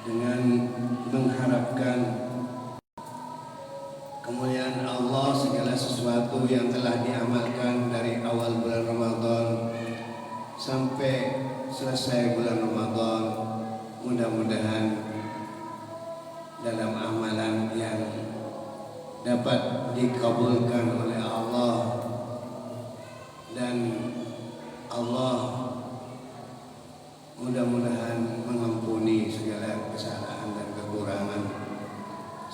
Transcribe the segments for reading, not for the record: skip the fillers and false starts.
dengan mengharapkan kemuliaan Allah, segala sesuatu yang telah diamalkan dari awal bulan Ramadan sampai selesai bulan Ramadan, mudah-mudahan dalam amalan yang dapat dikabulkan oleh Allah, dan Allah mudah-mudahan mengampuni segala kesalahan dan kekurangan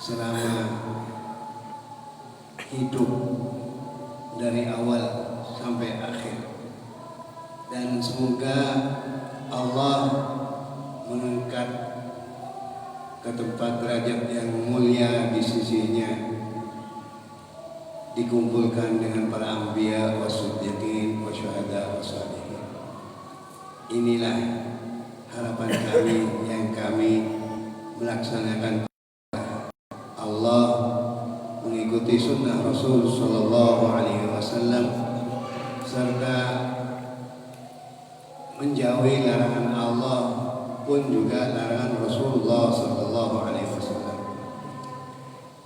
selama hidup dari awal sampai akhir. Dan semoga Allah mengangkat ke tempat derajat yang mulia di sisinya, dikumpulkan dengan para anbiya wa siddiqin wa syuhada wa shalihin. Inilah harapan kami yang kami melaksanakan Allah, mengikuti sunnah Rasul Sallallahu Alaihi Wasallam, serta menjauhi larangan Allah pun juga larangan Rasulullah Sallallahu Alaihi Wasallam.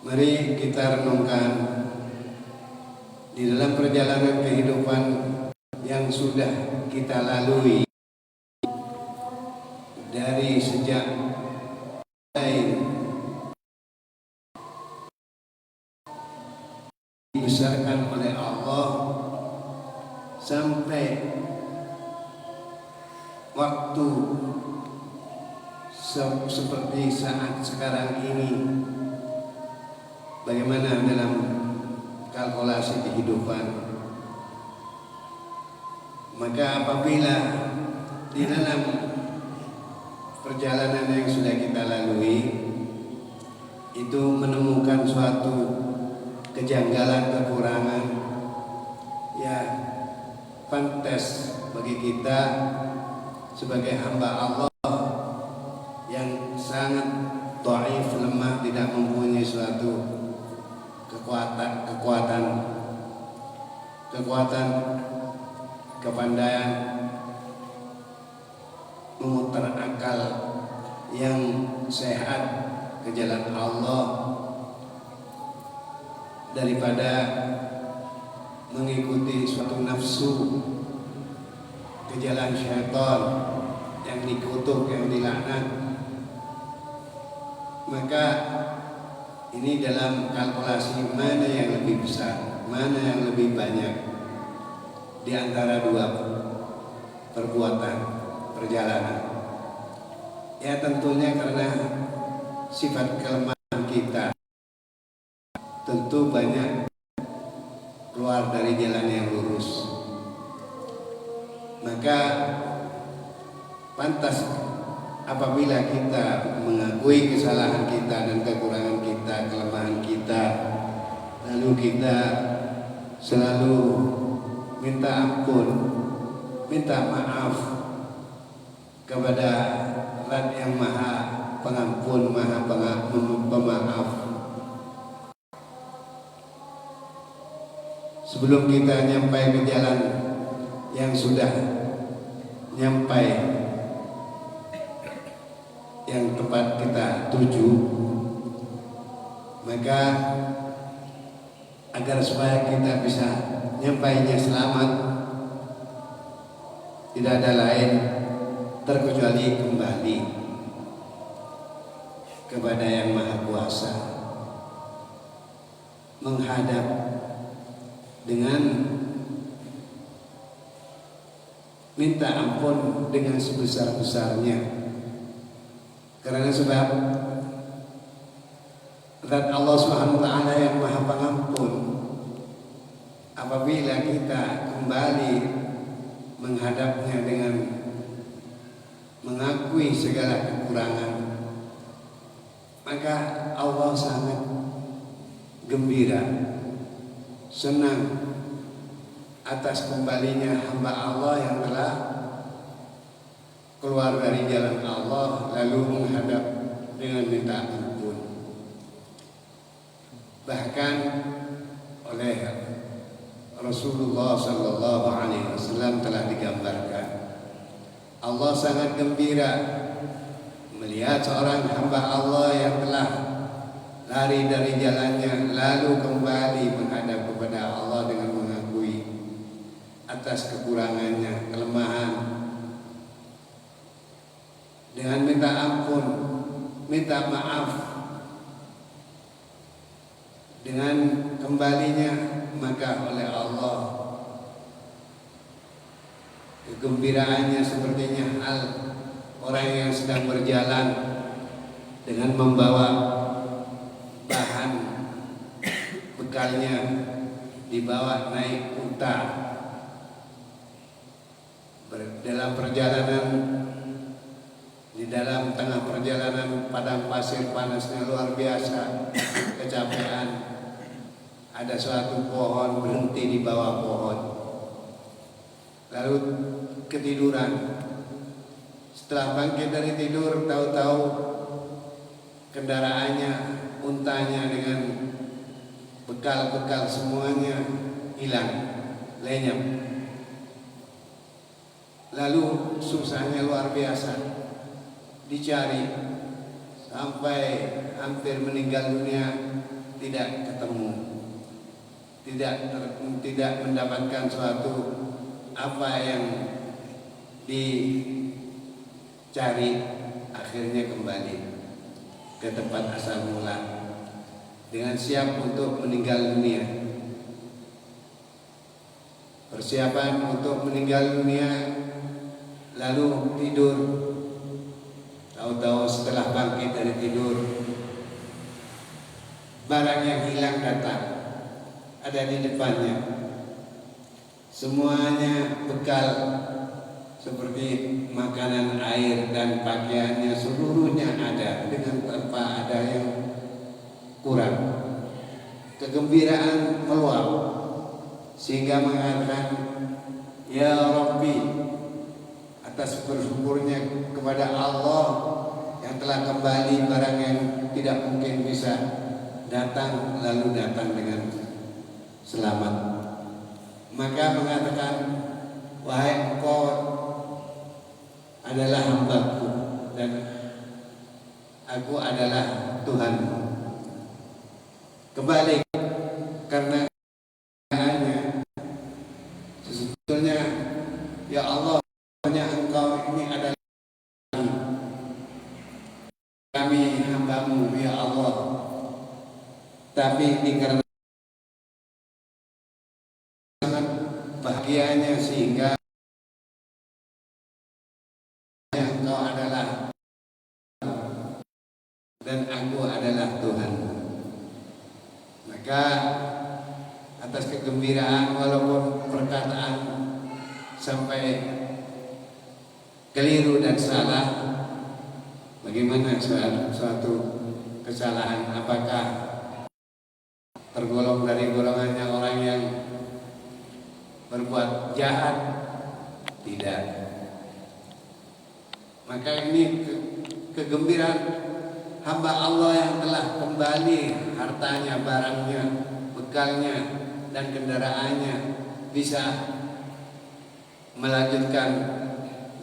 Mari kita renungkan di dalam perjalanan kehidupan yang sudah kita lalui dari sejak dibesarkan oleh Allah sampai waktu seperti saat sekarang ini. Bagaimana dalam kalkulasi kehidupan? Maka apabila di dalam perjalanan yang sudah kita lalui itu menemukan suatu kejanggalan, kekurangan, ya pantas bagi kita sebagai hamba Allah yang sangat dhaif, lemah, tidak mempunyai suatu kekuatan, kepandaian, memutar akal yang sehat ke jalan Allah, daripada mengikuti suatu nafsu ke jalan syaitan yang dikutuk, yang dilaknat. Maka ini dalam kalkulasi mana yang lebih besar, mana yang lebih banyak di antara dua perbuatan perjalanan. Ya tentunya karena sifat kelemahan kita tentu banyak keluar dari jalan yang lurus. Maka pantas apabila kita mengakui kesalahan kita dan kekurangan kita, kelemahan kita, lalu kita selalu minta ampun, minta maaf kepada Zat yang Maha Pengampun, Maha Pemaaf. Sebelum kita nyampai ke jalan yang sudah nyampai yang tempat kita tuju, maka agar supaya kita bisa nyampainya selamat, tidak ada lain terkecuali kembali kepada Yang Maha Kuasa, menghadap dengan minta ampun dengan sebesar-besarnya. Karena sebab Zat Allah Subhanahu wa Ta'ala yang Maha Pengampun, apabila kita kembali menghadapnya dengan mengakui segala kekurangan, maka Allah sangat gembira, senang atas kembalinya hamba Allah yang telah keluar dari jalan Allah lalu menghadap dengan minta ampun. Bahkan oleh Rasulullah Sallallahu Alaihi Wasallam telah digambarkan Allah sangat gembira melihat seorang hamba Allah yang telah lari dari jalannya lalu kembali menghadap kepada Allah dengan mengakui atas kekurangannya, kelemahan, dengan minta ampun, minta maaf, dengan kembalinya maka oleh Allah kegembiraannya sepertinya hal orang yang sedang berjalan dengan membawa bahan bekalnya, dibawa naik unta dalam perjalanan, di dalam tengah perjalanan padang pasir panasnya luar biasa, kecapean, ada suatu pohon berhenti di bawah pohon, lalu ketiduran. Setelah bangkit dari tidur, tahu-tahu kendaraannya, untanya dengan bekal-bekal semuanya hilang, lenyap. Lalu susahnya luar biasa, dicari sampai hampir meninggal dunia, tidak ketemu, tidak mendapatkan suatu apa yang dicari. Akhirnya kembali ke tempat asal mula dengan siap untuk meninggal dunia. Persiapan untuk meninggal dunia, lalu tidur. Tahu-tahu setelah bangkit dari tidur, barang yang hilang datang, ada di depannya. Semuanya bekal seperti makanan, air, dan pakaiannya seluruhnya ada, dengan tanpa ada yang kurang. Kegembiraan meluap sehingga mengatakan, ya Rabbi, atas bersyukurnya kepada Allah yang telah kembali barang yang tidak mungkin bisa datang, lalu datang dengan selamat. Maka mengatakan, wahai Engkau adalah hambaku dan aku adalah Tuhanmu. Kembali karena sebetulnya, ya Allah, hanya Engkau ini adalah kami hambamu, ya Allah. Tapi ini karena sangat bahagianya sehingga Engkau adalah dan aku adalah Tuhan. Maka atas kegembiraan, walaupun perkataan sampai keliru dan salah, bagaimana suatu kesalahan? Apakah tergolong dari golongannya orang yang berbuat jahat? Tidak. Maka ini kegembiraan hamba Allah yang telah kembali hartanya, barangnya, bekalnya, dan kendaraannya, bisa melanjutkan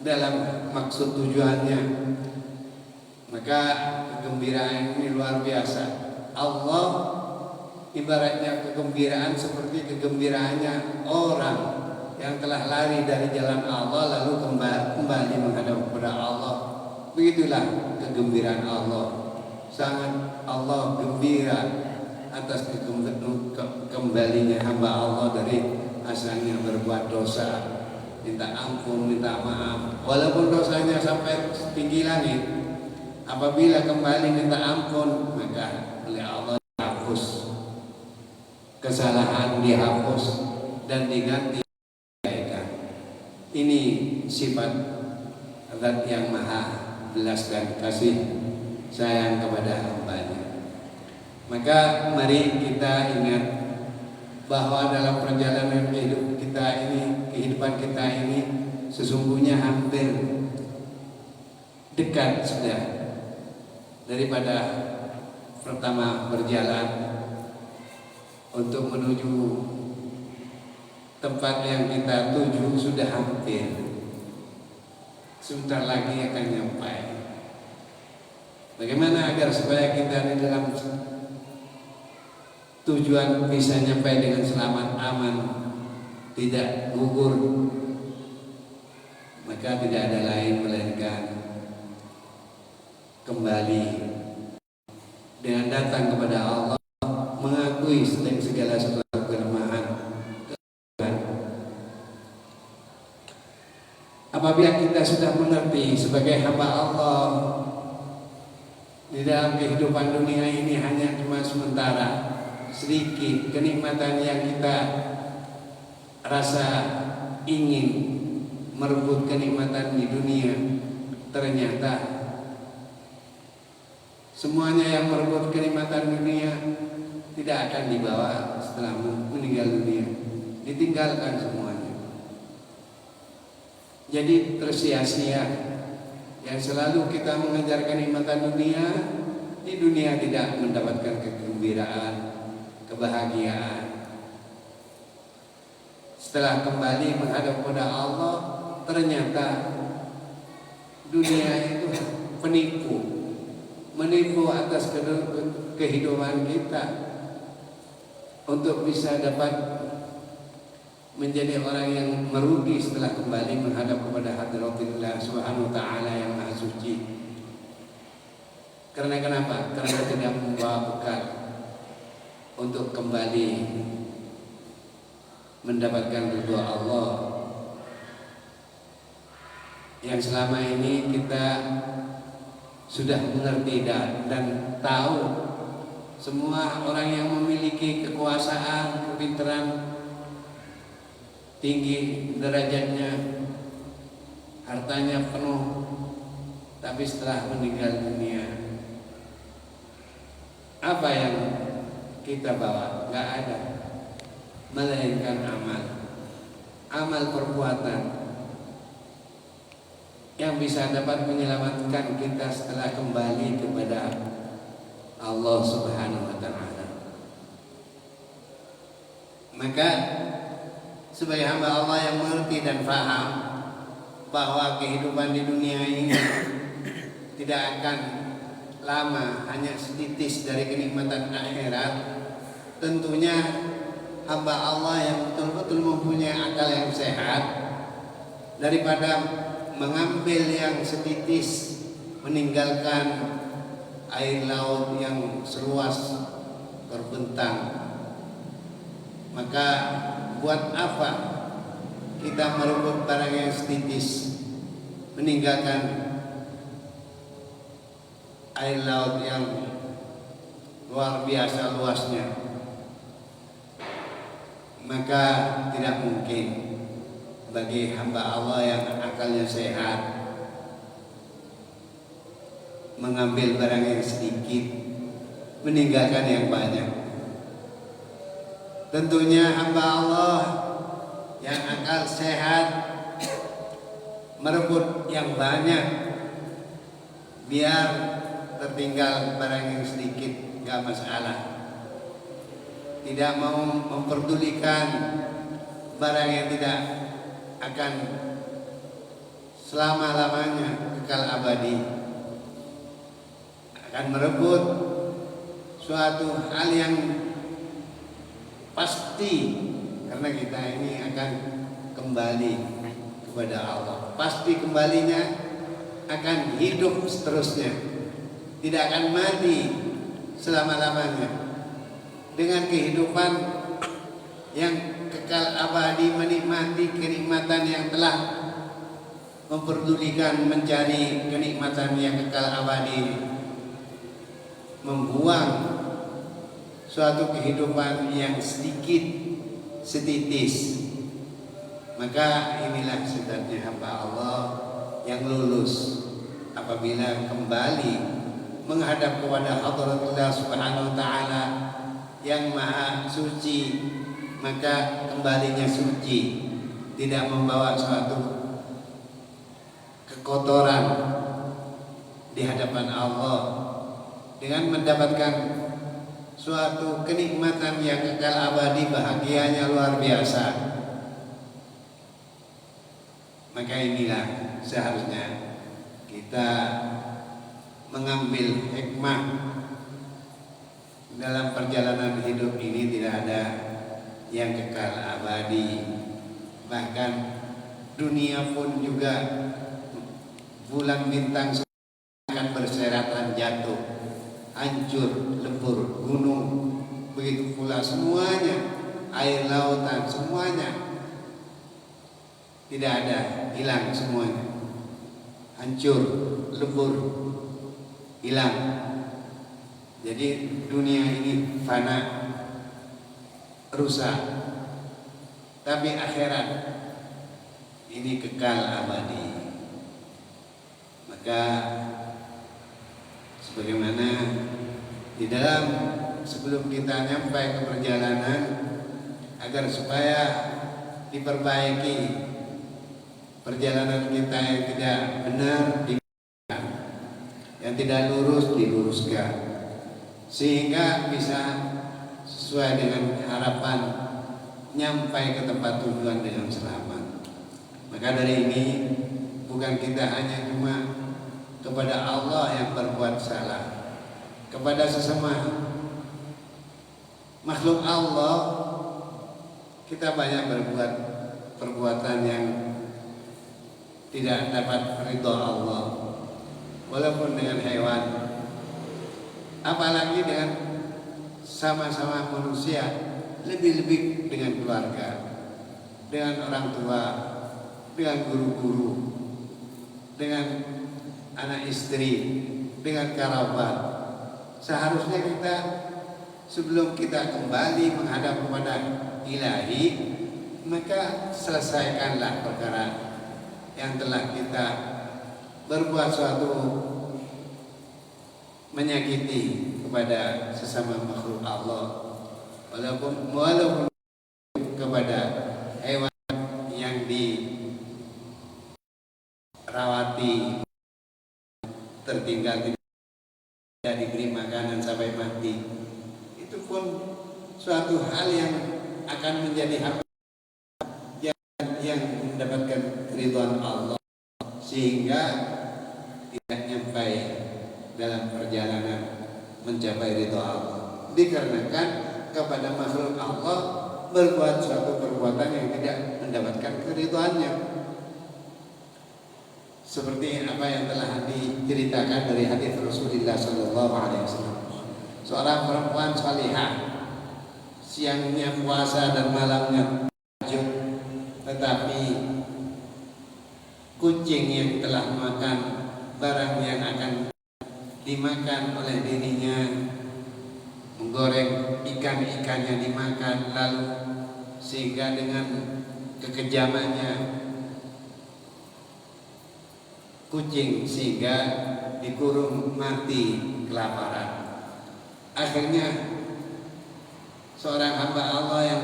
dalam maksud tujuannya. Maka kegembiraan ini luar biasa. Allah ibaratnya kegembiraan seperti kegembiraannya orang yang telah lari dari jalan Allah lalu kembali menghadap kepada Allah. Begitulah kegembiraan Allah. Sangat Allah gembira atas kembalinya hamba Allah dari asalnya berbuat dosa, minta ampun, minta maaf, walaupun dosanya sampai tinggi langit. Apabila kembali minta ampun, maka oleh Allah dihapus kesalahan, dihapus dan diganti kebaikan. Ini sifat Zat yang Maha Belas dan kasih sayang kepada hambanya. Maka mari kita ingat bahwa dalam perjalanan kehidupan kita ini sesungguhnya hampir dekat sudah daripada pertama berjalan untuk menuju tempat yang kita tuju, sudah hampir. Sebentar lagi akan nyampai. Bagaimana agar supaya kita di dalam tujuan bisa nyampai dengan selamat, aman, tidak gugur, maka tidak ada lain melainkan kembali dengan datang kepada Allah, mengakui segala sesuatu kelemahan. Apabila kita sudah mengerti sebagai hamba Allah, di dalam kehidupan dunia ini hanya cuma sementara, sedikit kenikmatan yang kita rasa ingin merebut kenikmatan di dunia, ternyata semuanya yang merebut kenikmatan dunia tidak akan dibawa setelah meninggal dunia, ditinggalkan semuanya. Jadi tersia-sia. Yang selalu kita mengejar kenikmatan dunia, di dunia tidak mendapatkan kegembiraan, kebahagiaan. Setelah kembali menghadap kepada Allah, ternyata dunia itu menipu atas kehidupan kita untuk bisa dapat menjadi orang yang merugi setelah kembali menghadap kepada hadratillah subhanahu wa ta'ala yang maha suci. Karena kenapa? Karena tidak membawa bekal untuk kembali mendapatkan ridha Allah yang selama ini kita sudah mengerti dan tahu. Semua orang yang memiliki kekuasaan, kepintaran tinggi derajatnya, hartanya penuh, tapi setelah meninggal dunia, apa yang kita bawa? Gak ada, melainkan amal perbuatan yang bisa dapat menyelamatkan kita setelah kembali kepada Allah Subhanahu wa ta'ala. Maka sebagai hamba Allah yang mengerti dan faham bahwa kehidupan di dunia ini tidak akan lama, hanya setitis dari kenikmatan akhirat, tentunya hamba Allah yang betul-betul mempunyai akal yang sehat, daripada mengambil yang setitis, meninggalkan air laut yang seluas terbentang, maka buat apa kita merebut barang yang setitis, meninggalkan air laut yang luar biasa luasnya? Maka tidak mungkin bagi hamba Allah yang akalnya sehat mengambil barang yang sedikit, meninggalkan yang banyak. Tentunya hamba Allah yang akal sehat merebut yang banyak, biar tertinggal barang yang sedikit, gak masalah. Tidak mau memperdulikan barang yang tidak akan selama-lamanya kekal abadi, akan merebut suatu hal yang pasti, karena kita ini akan kembali kepada Allah. Pasti kembalinya akan hidup seterusnya, tidak akan mati selama-lamanya, dengan kehidupan yang kekal abadi, menikmati kenikmatan yang telah memperdulikan mencari kenikmatan yang kekal abadi, membuang suatu kehidupan yang sedikit, setitis. Maka inilah sebenarnya hamba Allah yang lulus apabila kembali menghadap kepada Hadratillah Subhanahu wa ta'ala yang maha suci, maka kembalinya suci, tidak membawa suatu kekotoran di hadapan Allah, dengan mendapatkan suatu kenikmatan yang kekal abadi, bahagianya luar biasa. Maka inilah seharusnya kita mengambil hikmah dalam perjalanan hidup ini. Tidak ada yang kekal abadi. Bahkan dunia pun juga bulan bintang akan berserakan jatuh, hancur, lebur, gunung, begitu pula semuanya, air lautan, semuanya tidak ada, hilang semuanya, hancur, lebur, hilang. Jadi dunia ini fana, rusak. Tapi akhirat ini kekal abadi. Maka sebagaimana di dalam sebelum kita nyampe ke perjalanan, agar supaya diperbaiki perjalanan kita yang tidak benar, yang tidak lurus diluruskan, sehingga bisa sesuai dengan harapan nyampai ke tempat tujuan dengan selamat. Maka dari ini bukan kita hanya cuma kepada Allah yang berbuat salah, kepada sesama makhluk Allah kita banyak berbuat perbuatan yang tidak dapat ridha Allah, walaupun dengan hewan, apalagi dengan sama-sama manusia, lebih-lebih dengan keluarga, dengan orang tua, dengan guru-guru, dengan anak istri, dengan kerabat. Seharusnya kita sebelum kita kembali menghadap kepada Ilahi, maka selesaikanlah perkara yang telah kita berbuat suatu menyakiti kepada sesama makhluk Allah, walaupun kepada hewan yang dirawati, tertinggal tidak diberi makanan sampai mati, itu pun suatu hal yang akan menjadi hak yang mendapatkan keridhaan Allah, sehingga tidak nyampai dalam perjalanan mencapai ridha Allah, dikarenakan kepada makhluk Allah berbuat suatu perbuatan yang tidak mendapatkan keridhaannya, seperti apa yang telah diceritakan dari hadis Rasulullah SAW. Seorang perempuan salihah, siangnya puasa dan malamnya tahajud, tetapi kucing yang telah makan barang yang akan dimakan oleh dirinya, menggoreng ikan-ikannya dimakan, lalu sehingga dengan kekejamannya kucing sehingga dikurung mati kelaparan. Akhirnya seorang hamba Allah yang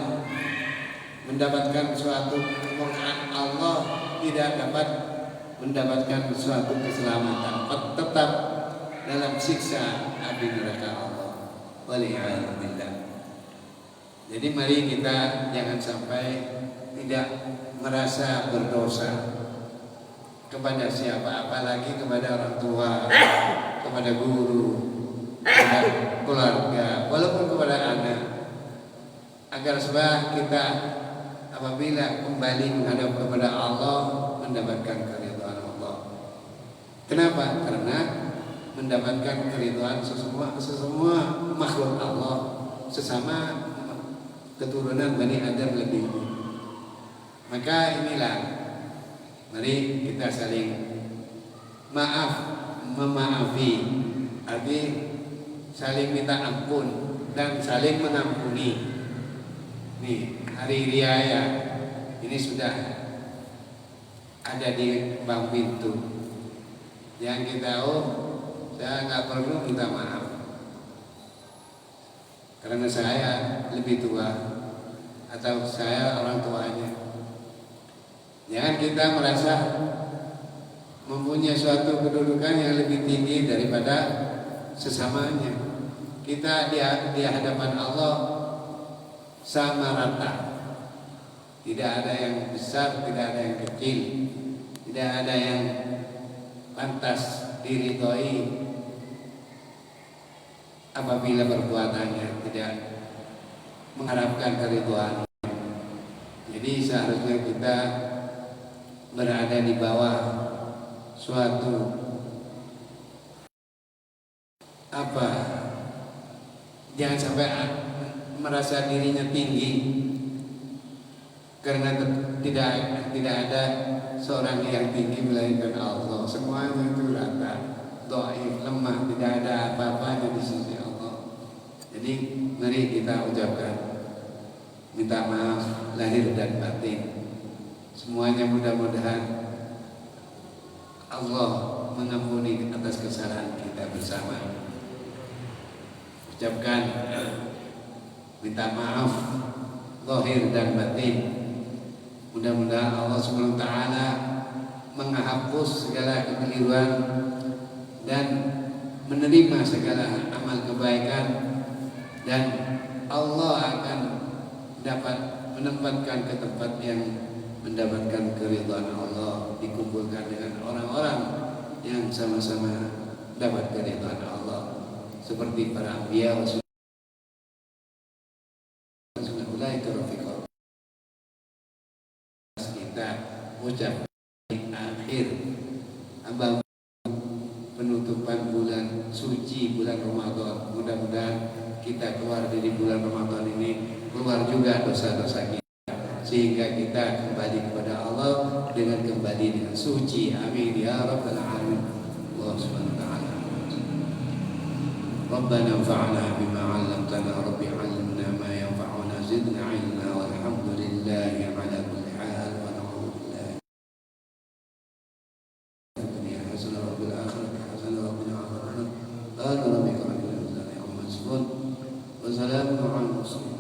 mendapatkan suatu kemurkaan Allah tidak dapat mendapatkan suatu keselamatan, tetap dalam siksa api neraka Allah. Waliyahillah. Jadi mari kita jangan sampai tidak merasa berdosa kepada siapa, apalagi kepada orang tua, kepada guru, kepada keluarga, walaupun kepada anak, agar supaya kita apabila kembali menghadap kepada Allah mendapatkan keridhaan Allah. Kenapa? Karena mendapatkan keridhaan sesemua makhluk Allah, sesama keturunan Bani Adam lebih. Maka inilah, mari kita saling maaf, memaafi, arti saling minta ampun dan saling mengampuni. Nih, hari raya ini sudah ada di bang pintu. Yang kita saya nggak perlu minta maaf karena saya lebih tua atau saya orang tuanya. Jangan kita merasa mempunyai suatu kedudukan yang lebih tinggi daripada sesamanya. Kita di hadapan Allah sama rata. Tidak ada yang besar, tidak ada yang kecil, tidak ada yang pantas diridhoi, apabila perbuatannya tidak mengharapkan keridhaan. Jadi seharusnya kita berada di bawah suatu jangan sampai merasa dirinya tinggi karena tidak ada seorang yang tinggi melainkan Allah. Semuanya itu rata, dhaif, lemah, tidak ada apa-apanya di sisi Allah. Jadi mari kita ucapkan minta maaf lahir dan batin. Semuanya mudah-mudahan Allah mengampuni atas kesalahan kita bersama. Ucapkan minta maaf zahir dan batin. Mudah-mudahan Allah Subhanahu wa taala menghapus segala kekeliruan dan menerima segala amal kebaikan, dan Allah akan dapat menempatkan ke tempat yang mendapatkan keridhaan Allah, dikumpulkan dengan orang-orang yang sama-sama dapat keridhaan Allah seperti para anbiya wa kita ucap di akhir abang penutupan bulan suci, bulan Ramadan. Mudah-mudahan kita keluar dari bulan Ramadan ini, keluar juga dosa-dosa kita, sehingga kita kembali kepada Allah dengan kembali dengan suci. Amin ya rabbal alamin. Allah subhanahu wa ta'ala. Rabbana anfa'na bima 'allamtana, rabbi 'allimna ma yanfa'una, zidna 'ilma, walhamdulillahi 'ala kulli hal, wa na'udzu billahi min dunya hasanah wa fil akhirati hasanah wa qina adzabannar. Subhana rabbika rabbil izzati amma yasifun wa salamun 'alal mursalin.